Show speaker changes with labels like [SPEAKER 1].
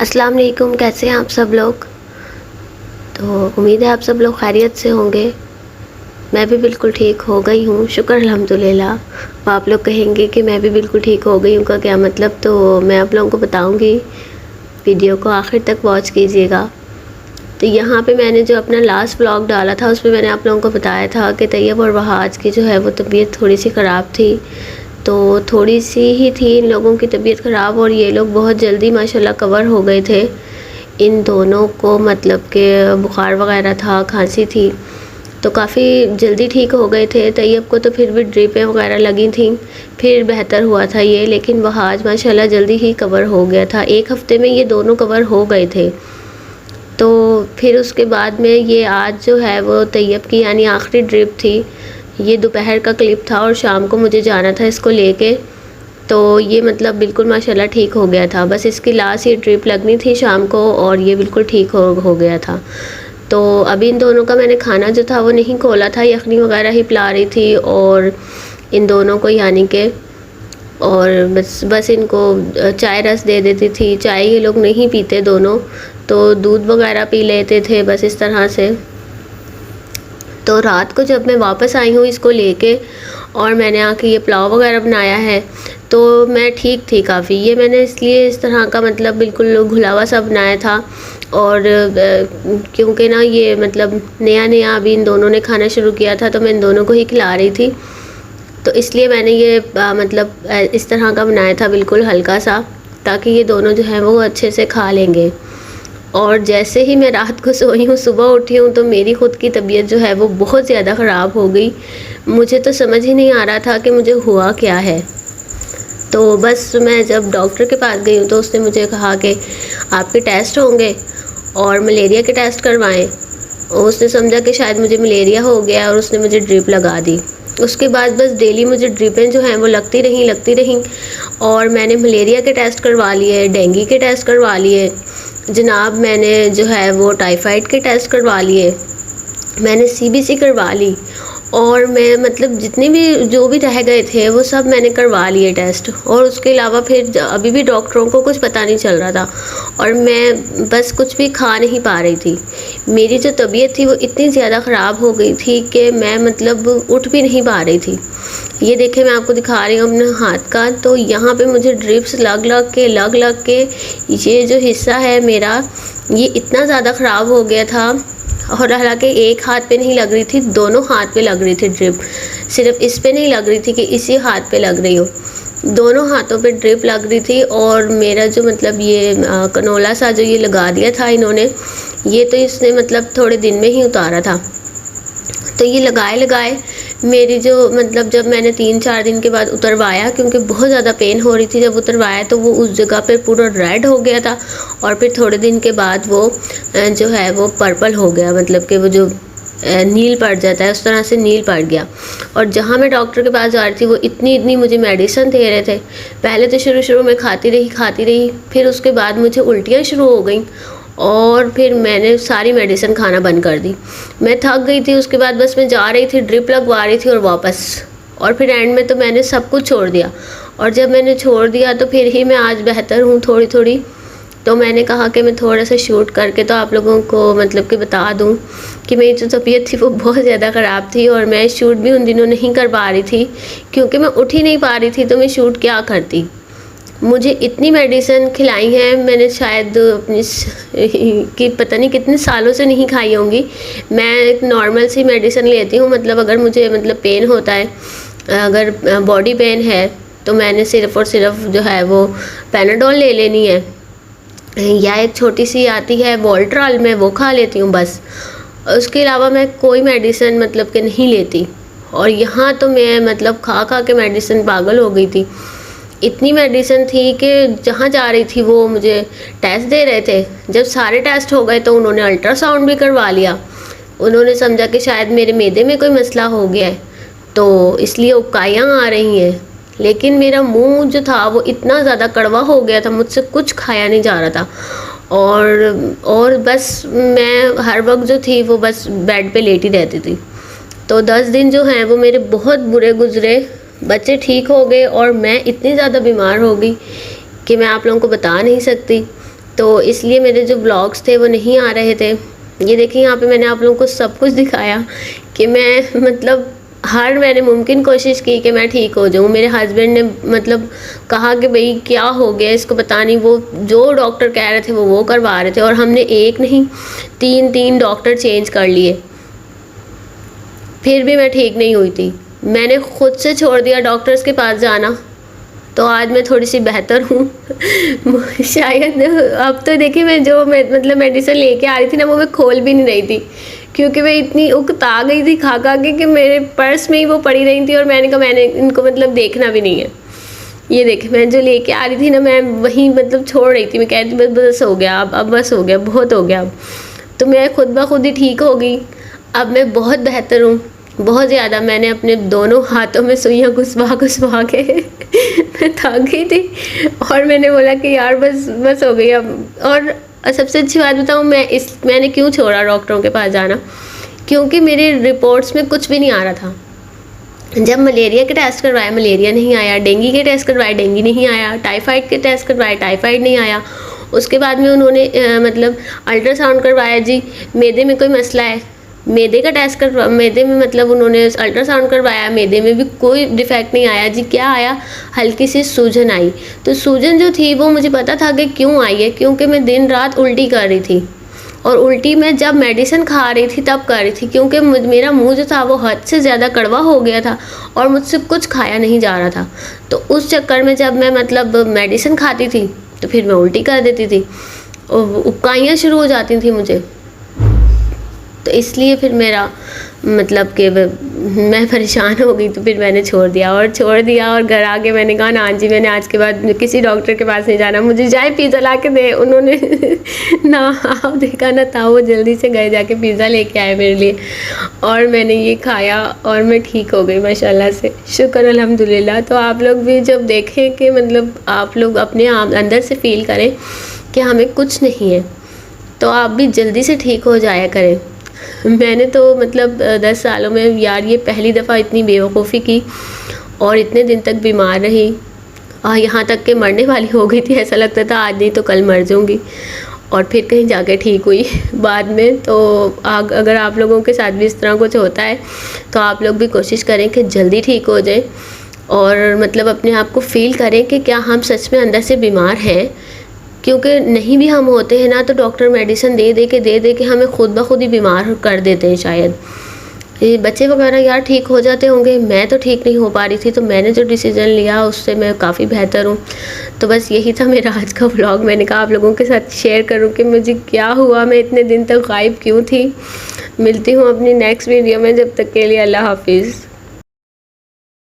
[SPEAKER 1] अस्सलाम वालेकुम। कैसे हैं आप सब लोग? तो उम्मीद है आप सब लोग खैरियत से होंगे। मैं भी बिल्कुल ठीक हो गई हूँ, शुक्र अल्हम्दुलिल्लाह। आप लोग कहेंगे कि मैं भी बिल्कुल ठीक हो गई हूँ का क्या मतलब, तो मैं आप लोगों को बताऊँगी। वीडियो को आखिर तक वॉच कीजिएगा। तो यहाँ पे मैंने जो अपना लास्ट व्लॉग डाला था उसमें मैंने आप लोगों को बताया था कि तैयब और वहाज की जो है वो तबीयत थोड़ी सी ख़राब थी। तो थोड़ी सी ही थी इन लोगों की तबीयत ख़राब और ये लोग बहुत जल्दी माशाल्लाह कवर हो गए थे। इन दोनों को मतलब कि बुखार वगैरह था, खांसी थी, तो काफ़ी जल्दी ठीक हो गए थे। तैयब को तो फिर भी ड्रिपें वगैरह लगी थी, फिर बेहतर हुआ था ये, लेकिन वहाज माशाल्लाह जल्दी ही कवर हो गया था। 1 हफ़्ते में ये दोनों कवर हो गए थे। तो फिर उसके बाद में ये आज जो है वो तैयब की यानी आखिरी ड्रिप थी। ये दोपहर का क्लिप था और शाम को मुझे जाना था इसको लेके। तो ये मतलब बिल्कुल माशाल्लाह ठीक हो गया था। बस इसकी लास्ट ये ड्रिप लगनी थी शाम को और ये बिल्कुल ठीक हो गया था। तो अभी इन दोनों का मैंने खाना जो था वो नहीं खोला था, यखनी वगैरह ही पिला रही थी और इन दोनों को यानी कि और बस इनको चाय रस दे देती थी। चाय ये लोग नहीं पीते दोनों, तो दूध वगैरह पी लेते थे बस इस तरह से। तो रात को जब मैं वापस आई हूँ इसको लेके और मैंने आके ये पुलाव वगैरह बनाया है, तो मैं ठीक थी काफ़ी। ये मैंने इसलिए इस तरह का मतलब बिल्कुल घुलावा सा बनाया था और क्योंकि ना ये मतलब नया अभी इन दोनों ने खाना शुरू किया था, तो मैं इन दोनों को ही खिला रही थी। तो इसलिए मैंने ये मतलब इस तरह का बनाया था बिल्कुल हल्का सा, ताकि ये दोनों जो हैं वो अच्छे से खा लेंगे। और जैसे ही मैं रात को सोई हूँ, सुबह उठी हूँ, तो मेरी ख़ुद की तबीयत जो है वो बहुत ज़्यादा ख़राब हो गई। मुझे तो समझ ही नहीं आ रहा था कि मुझे हुआ क्या है। तो बस मैं जब डॉक्टर के पास गई हूँ तो उसने मुझे कहा कि आपके टेस्ट होंगे और मलेरिया के टेस्ट करवाएं। उसने समझा कि शायद मुझे मलेरिया हो गया और उसने मुझे ड्रिप लगा दी। उसके बाद बस डेली मुझे ड्रिपें जो हैं वो लगती रहीं और मैंने मलेरिया के टेस्ट करवा लिए, डेंगू के टेस्ट करवा लिए जनाब, मैंने जो है वो टाइफाइड के टेस्ट करवा लिए, मैंने सीबीसी करवा ली और मैं मतलब जितने भी जो भी रह गए थे वो सब मैंने करवा लिए टेस्ट। और उसके अलावा फिर अभी भी डॉक्टरों को कुछ पता नहीं चल रहा था और मैं बस कुछ भी खा नहीं पा रही थी। मेरी जो तबीयत थी वो इतनी ज़्यादा ख़राब हो गई थी कि मैं मतलब उठ भी नहीं पा रही थी। ये देखें, मैं आपको दिखा रही हूँ अपने हाथ का, तो यहाँ पे मुझे ड्रिप्स लग के ये जो हिस्सा है मेरा ये इतना ज़्यादा ख़राब हो गया था। और हालांकि एक हाथ पे नहीं लग रही थी, दोनों हाथ पे लग रही थी ड्रिप। सिर्फ इस पे नहीं लग रही थी कि इसी हाथ पे लग रही हो, दोनों हाथों पे ड्रिप लग रही थी। और मेरा जो मतलब ये कनोला सा जो ये लगा दिया था इन्होंने, ये तो इसने मतलब थोड़े दिन में ही उतारा था। तो ये लगाए मेरी जो मतलब जब मैंने 3-4 दिन के बाद उतरवाया, क्योंकि बहुत ज़्यादा पेन हो रही थी, जब उतरवाया तो वो उस जगह पे पूरा रेड हो गया था और फिर थोड़े दिन के बाद वो जो है वो पर्पल हो गया, मतलब कि वो जो नील पड़ जाता है उस तरह से नील पड़ गया। और जहाँ मैं डॉक्टर के पास जा रही थी वो इतनी मुझे मेडिसिन दे रहे थे। पहले तो शुरू में खाती रही, फिर उसके बाद मुझे उल्टियाँ शुरू हो गई और फिर मैंने सारी मेडिसिन खाना बंद कर दी। मैं थक गई थी, उसके बाद बस मैं जा रही थी, ड्रिप लगवा रही थी और वापस, और फिर एंड में तो मैंने सब कुछ छोड़ दिया। और जब मैंने छोड़ दिया तो फिर ही मैं आज बेहतर हूँ थोड़ी। तो मैंने कहा कि मैं थोड़ा सा शूट करके तो आप लोगों को मतलब कि बता दूँ कि मेरी जो तबीयत थी वो बहुत ज़्यादा ख़राब थी और मैं शूट भी उन दिनों नहीं कर पा रही थी, क्योंकि मैं उठ ही नहीं पा रही थी, तो मैं शूट क्या करती। मुझे इतनी मेडिसिन खिलाई हैं मैंने शायद अपनी कि पता नहीं कितने सालों से नहीं खाई होंगी। मैं एक नॉर्मल सी मेडिसिन लेती हूँ, मतलब अगर मुझे मतलब पेन होता है, अगर बॉडी पेन है, तो मैंने सिर्फ़ और सिर्फ जो है वो पैनाडोल ले लेनी है, या एक छोटी सी आती है वॉल्ट्रॉल, मैं वो खा लेती हूँ बस। उसके अलावा मैं कोई मेडिसिन मतलब कि नहीं लेती। और यहाँ तो मैं मतलब खा के मेडिसिन पागल हो गई थी। इतनी मेडिसिन थी कि जहाँ जा रही थी वो मुझे टेस्ट दे रहे थे। जब सारे टेस्ट हो गए तो उन्होंने अल्ट्रासाउंड भी करवा लिया। उन्होंने समझा कि शायद मेरे मैदे में कोई मसला हो गया है, तो इसलिए उबकाइयाँ आ रही हैं। लेकिन मेरा मुंह जो था वो इतना ज़्यादा कड़वा हो गया था, मुझसे कुछ खाया नहीं जा रहा था। और बस मैं हर वक्त जो थी वो बस बेड पे लेटी रहती थी। तो 10 दिन जो हैं वो मेरे बहुत बुरे गुजरे। बच्चे ठीक हो गए और मैं इतनी ज़्यादा बीमार हो गई कि मैं आप लोगों को बता नहीं सकती। तो इसलिए मेरे जो ब्लॉग्स थे वो नहीं आ रहे थे। ये देखिए यहाँ पे मैंने आप लोगों को सब कुछ दिखाया कि मैं मतलब हर मैंने मुमकिन कोशिश की कि मैं ठीक हो जाऊँ। मेरे हस्बैंड ने मतलब कहा कि भाई क्या हो गया इसको, पता नहीं, वो जो डॉक्टर कह रहे थे वो करवा रहे थे, और हमने एक नहीं 3 डॉक्टर चेंज कर लिए, फिर भी मैं ठीक नहीं हुई थी। मैंने खुद से छोड़ दिया डॉक्टर्स के पास जाना, तो आज मैं थोड़ी सी बेहतर हूँ शायद। अब तो देखिए मैं मतलब मेडिसिन लेके आ रही थी ना, वो मैं खोल भी नहीं रही थी, क्योंकि मैं इतनी उकता गई थी खा खा के कि मेरे पर्स में ही वो पड़ी रही थी, और मैंने कहा मैंने इनको मतलब देखना भी नहीं है। ये देखे मैं जो लेके आ रही थी ना, मैं वहीं मतलब छोड़ रही थी, मैं कह रही थी बस हो गया, अब बस हो गया, बहुत हो गया अब। तो मैं खुद ब खुद ही ठीक हो गई। अब मैं बहुत बेहतर हूँ, बहुत ज़्यादा। मैंने अपने दोनों हाथों में सुइयाँ घुसवा के मैं थक गई थी, और मैंने बोला कि यार बस हो गई अब। और सबसे अच्छी बात बताऊँ, मैंने क्यों छोड़ा डॉक्टरों के पास जाना, क्योंकि मेरी रिपोर्ट्स में कुछ भी नहीं आ रहा था। जब मलेरिया के टेस्ट करवाए मलेरिया नहीं आया, डेंगू के टेस्ट करवाए डेंगू नहीं आया, टाइफाइड के टेस्ट करवाए टाइफाइड नहीं आया। उसके बाद में उन्होंने मतलब अल्ट्रासाउंड करवाया जी, मैदे में कोई मसला है, मैदे का टेस्ट करवा, मैदे में मतलब उन्होंने अल्ट्रासाउंड करवाया, मैदे में भी कोई डिफेक्ट नहीं आया जी। क्या आया, हल्की सी सूजन आई। तो सूजन जो थी वो मुझे पता था कि क्यों आई है, क्योंकि मैं दिन रात उल्टी कर रही थी, और उल्टी मैं जब मेडिसिन खा रही थी तब कर रही थी, क्योंकि मेरा मुंह जो था वो हद से ज़्यादा कड़वा हो गया था, और मुझसे कुछ खाया नहीं जा रहा था। तो उस चक्कर में जब मैं मतलब मेडिसिन खाती थी तो फिर मैं उल्टी कर देती थी, और उबकाइयाँ शुरू हो जाती थी मुझे। तो इसलिए फिर मेरा मतलब कि मैं परेशान हो गई, तो फिर मैंने छोड़ दिया, और घर आके मैंने कहा ना जी, मैंने आज के बाद किसी डॉक्टर के पास नहीं जाना, मुझे जाए पिज़्ज़ा ला के दे। उन्होंने ना आप देखा ना था, वो जल्दी से गए जाके पिज़्ज़ा लेके आए मेरे लिए, और मैंने ये खाया और मैं ठीक हो गई माशाल्लाह से, शुक्र अल्हम्दुलिल्लाह। तो आप लोग भी जब देखें कि मतलब आप लोग अपने आप अंदर से फ़ील करें कि हमें कुछ नहीं है, तो आप भी जल्दी से ठीक हो जाया करें। मैंने तो मतलब 10 सालों में यार ये पहली दफ़ा इतनी बेवकूफ़ी की, और इतने दिन तक बीमार रही, यहाँ तक कि मरने वाली हो गई थी। ऐसा लगता था आज नहीं तो कल मर जाऊँगी, और फिर कहीं जाके ठीक हुई बाद में। तो अगर आप लोगों के साथ भी इस तरह कुछ होता है तो आप लोग भी कोशिश करें कि जल्दी ठीक हो जाए, और मतलब अपने आप को फ़ील करें कि क्या हम सच में अंदर से बीमार हैं, क्योंकि नहीं भी हम होते हैं ना तो डॉक्टर मेडिसिन दे के हमें खुद ब खुद ही बीमार कर देते हैं। शायद ये बच्चे वगैरह यार ठीक हो जाते होंगे, मैं तो ठीक नहीं हो पा रही थी, तो मैंने जो डिसीज़न लिया उससे मैं काफ़ी बेहतर हूँ। तो बस यही था मेरा आज का व्लॉग। मैंने कहा आप लोगों के साथ शेयर करूँ कि मुझे क्या हुआ, मैं इतने दिन तक गायब क्यों थी। मिलती हूँ अपनी नेक्स्ट वीडियो में, जब तक के लिए अल्लाह हाफिज़।